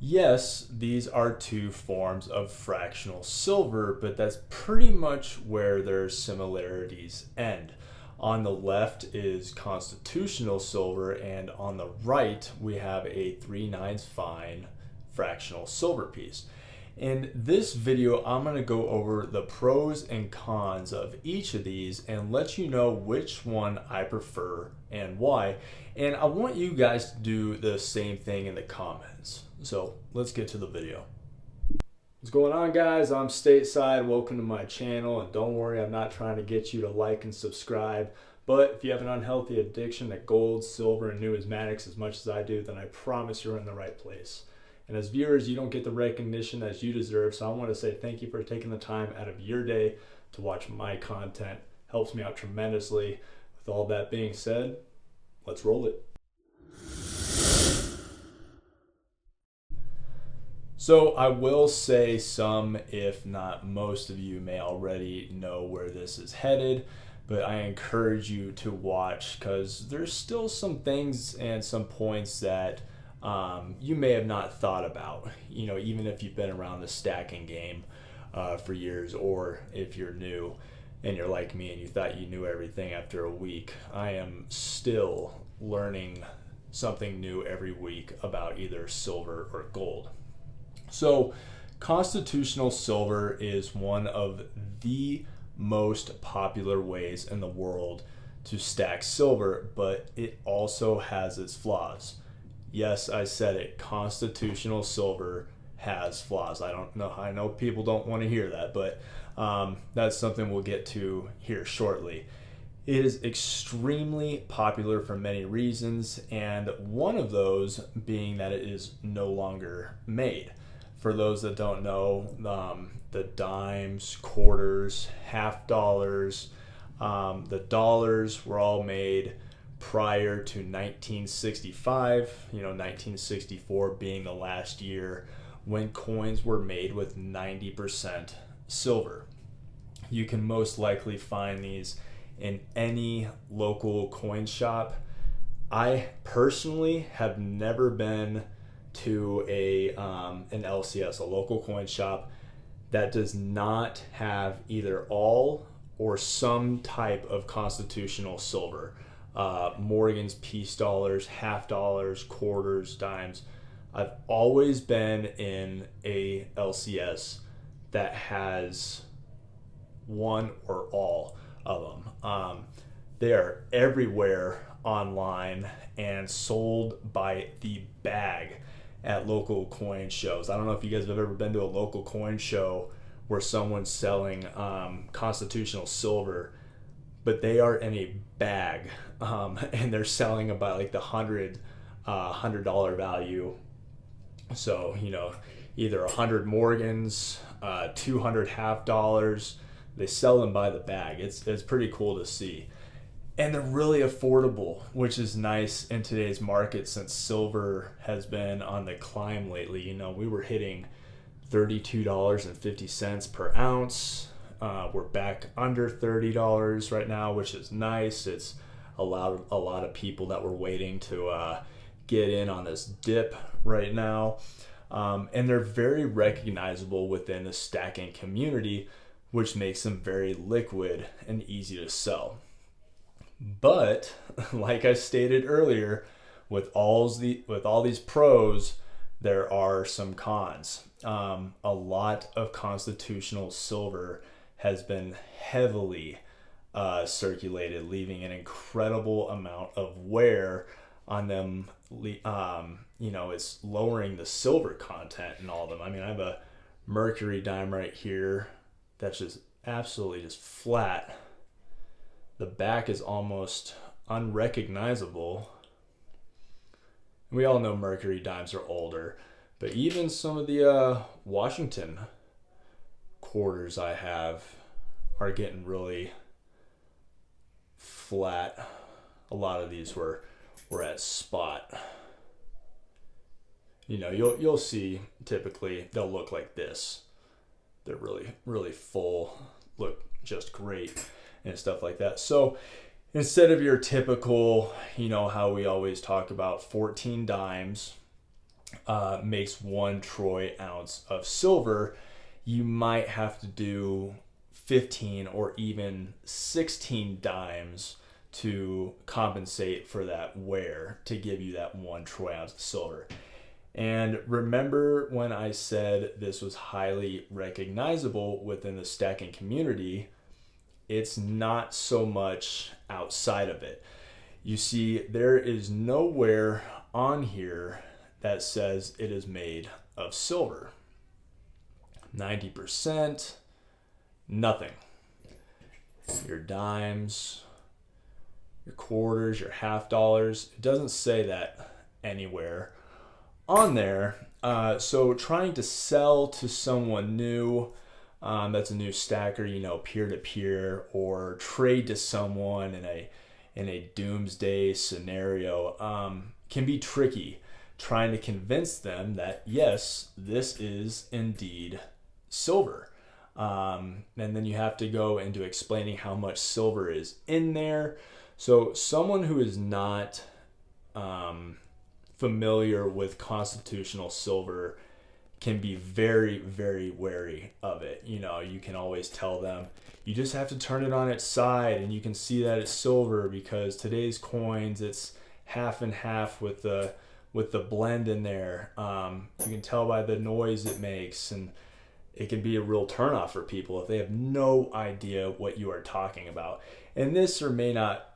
Yes, these are two forms of fractional silver, but that's pretty much where their similarities end. On the left is constitutional silver, and on the right we have a 3/9 fine fractional silver piece. In this video, I'm going to go over the pros and cons of each of these and let you know which one I prefer and why. And I want you guys to do the same thing in the comments. So let's get to the video. What's going on, guys? I'm Stateside. Welcome to my channel. And don't worry, I'm not trying to get you to like and subscribe. But if you have an unhealthy addiction to gold, silver, and numismatics as much as I do, then I promise you're in the right place. And as viewers, you don't get the recognition as you deserve. So I want to say thank you for taking the time out of your day to watch my content. Helps me out tremendously. With all that being said, let's roll it. So I will say some, if not most of you may already know where this is headed, but I encourage you to watch because there's still some things and some points that you may have not thought about, even if you've been around the stacking game for years, or if you're new and you're like me and you thought you knew everything after a week. I am still learning something new every week about either silver or gold. So constitutional silver is one of the most popular ways in the world to stack silver, but it also has its flaws. Yes, I said it. Constitutional silver has flaws. I know people don't want to hear that, but that's something we'll get to here shortly. It is extremely popular for many reasons, and one of those being that it is no longer made. For those that don't know, the dimes, quarters, half dollars, the dollars were all made prior to 1965, 1964 being the last year when coins were made with 90% silver. You can most likely find these in any local coin shop. I personally have never been to an LCS, a local coin shop, that does not have either all or some type of constitutional silver. Morgan's piece dollars, half dollars, quarters, dimes. I've always been in a LCS that has one or all of them. They are everywhere online and sold by the bag at local coin shows. I don't know if you guys have ever been to a local coin show where someone's selling constitutional silver, but they are in a bag, and they're selling about like the $100 value. So either 100 Morgans, 200 half dollars. They sell them by the bag. It's pretty cool to see, and they're really affordable, which is nice in today's market since silver has been on the climb lately. We were hitting $32.50 per ounce. We're back under $30 right now, which is nice. It's allowed a lot of people that were waiting to get in on this dip right now. And they're very recognizable within the stacking community, which makes them very liquid and easy to sell. But like I stated earlier, with all these pros, there are some cons. A lot of constitutional silver has been heavily circulated, leaving an incredible amount of wear on them. It's lowering the silver content in all of them. I mean, I have a mercury dime right here that's just absolutely just flat. The back is almost unrecognizable. We all know mercury dimes are older, but even some of the Washington quarters I have are getting really flat. A lot of these were at spot. You'll see typically they'll look like this. They're really, really full, look just great and stuff like that. So instead of your typical, how we always talk about 14 dimes, makes 1 troy ounce of silver, you might have to do 15 or even 16 dimes to compensate for that wear to give you that 1 troy ounce of silver. And remember when I said this was highly recognizable within the stacking community, it's not so much outside of it. You see, there is nowhere on here that says it is made of silver. 90%, nothing. Your dimes, your quarters, your half dollars, it doesn't say that anywhere on there. So trying to sell to someone new, that's a new stacker, peer-to-peer, or trade to someone in a doomsday scenario, can be tricky. Trying to convince them that yes, this is indeed silver. And then you have to go into explaining how much silver is in there. So someone who is not familiar with constitutional silver can be very, very wary of it. You can always tell them, you just have to turn it on its side and you can see that it's silver, because today's coins, it's half and half with the blend in there. You can tell by the noise it makes, and it can be a real turnoff for people if they have no idea what you are talking about. And this or may not,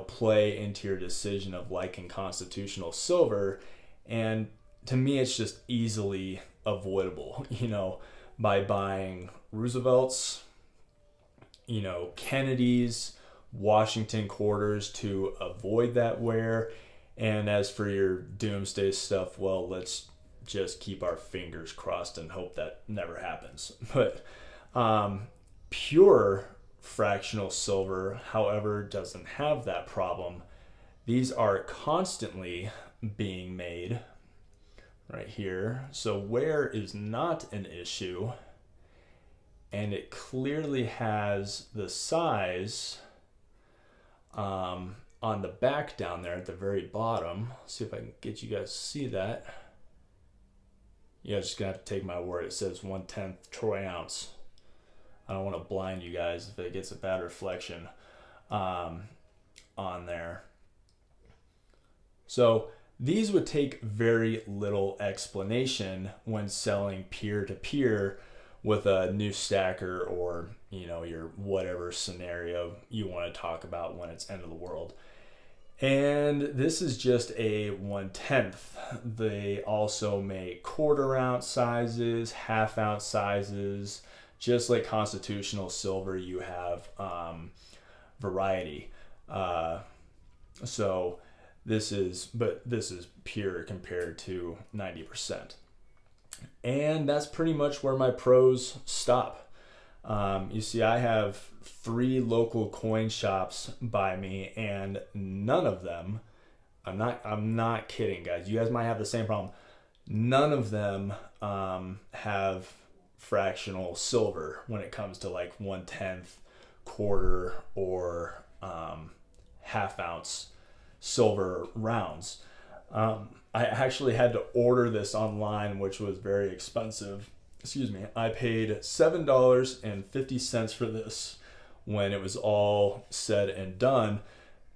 play into your decision of liking constitutional silver. And to me, it's just easily avoidable, by buying Roosevelt's, Kennedy's, Washington quarters to avoid that wear. And as for your doomsday stuff, well, let's just keep our fingers crossed and hope that never happens. But pure fractional silver, however, doesn't have that problem. These are constantly being made right here. So wear is not an issue. And it clearly has the size on the back down there at the very bottom. Let's see if I can get you guys to see that. You guys just gonna have to take my word. It says 1/10 troy ounce. I don't want to blind you guys if it gets a bad reflection on there. So these would take very little explanation when selling peer-to-peer with a new stacker, or your whatever scenario you want to talk about when it's end of the world. And this is just a 1/10. They also make 1/4 ounce sizes, half ounce sizes. Just like constitutional silver, you have variety. So this is pure compared to 90%. And that's pretty much where my pros stop. You see, I have 3 local coin shops by me, and none of them, I'm not kidding, guys. You guys might have the same problem. None of them have fractional silver when it comes to like 1/10, 1/4, or half ounce silver rounds. I actually had to order this online, which was very expensive. Excuse me. I paid $7.50 for this when it was all said and done.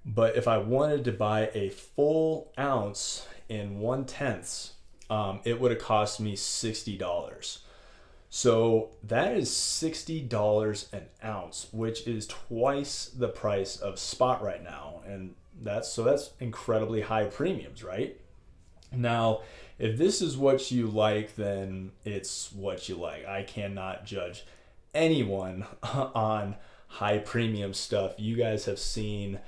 But if I wanted to buy a full ounce in 1/10, it would have cost me $60. So that is $60 an ounce, which is twice the price of spot right now. And that's incredibly high premiums, right? Now, if this is what you like, then it's what you like. I cannot judge anyone on high premium stuff. You guys have seen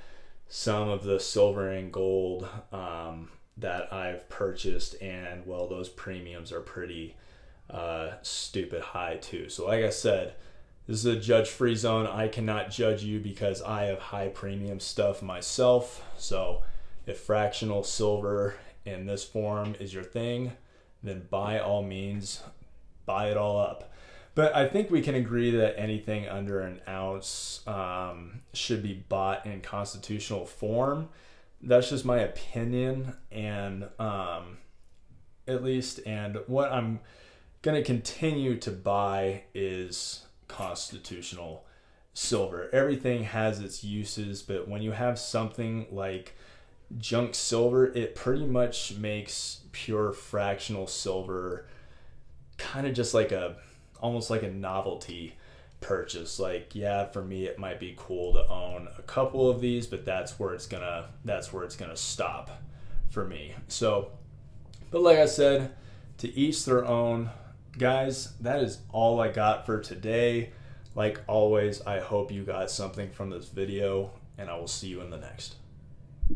some of the silver and gold that I've purchased, and well, those premiums are pretty stupid high too. So like I said, this is a judge-free zone. I cannot judge you because I have high premium stuff myself. So if fractional silver in this form is your thing, then by all means, buy it all up. But I think we can agree that anything under an ounce should be bought in constitutional form. That's just my opinion. And at least. And what I'm going to continue to buy is constitutional silver. Everything has its uses, but when you have something like junk silver, it pretty much makes pure fractional silver kind of just like almost like a novelty purchase. Like, yeah, for me it might be cool to own a couple of these, but that's where it's gonna stop for me. So, but like I said, to each their own. Guys, that is all I got for today. Like always, I hope you got something from this video, and I will see you in the next.